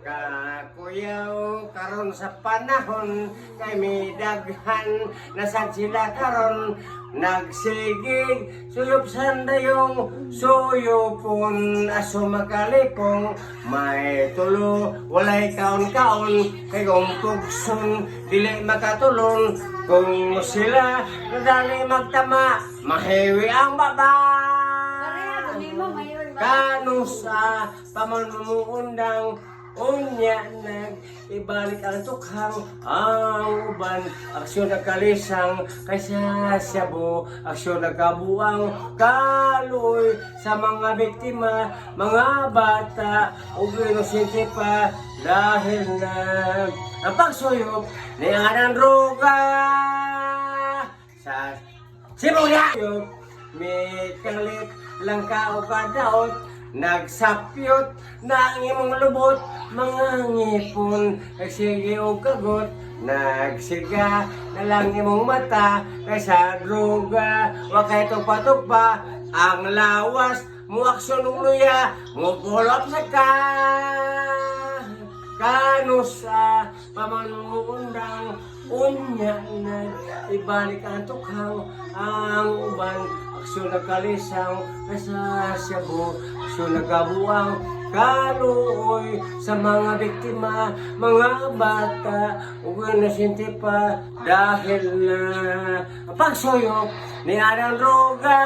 Kakuyaw karon sa panahon kay may daghan nasad sila karon nagsigig suyop sandayong suyupon aso makalipong may tulo walay kaon-kaon kay kung tugson dili makatulong kung sila nadali magtama mahiwi ang baba kanusa pamanumuundang unya nag ibalik ang tukhang ang uban aksyon nagkalisang kaysa siyabo aksyon nagkabuang kaloy sa mga biktima mga bata ug inosente pa dahil na ang pagsuyop ni anang droga sa simula may kalit lang ka o kadaot nagsapyot na ang imong lubot mga ngipon nagsige o kagot nagsiga na lang imong mata kaysa droga wakay tupa-tupa ang lawas muaksyon ng luya mupulop sa kanusa pamanungundang unya na ibalik ang tukhang ang uban aksyon nagkalisang kaysa siyabo aksyon nagkabuang kaluoy sa mga biktima mga bata ug nasinti pa dahil na pagsuyop ni anang droga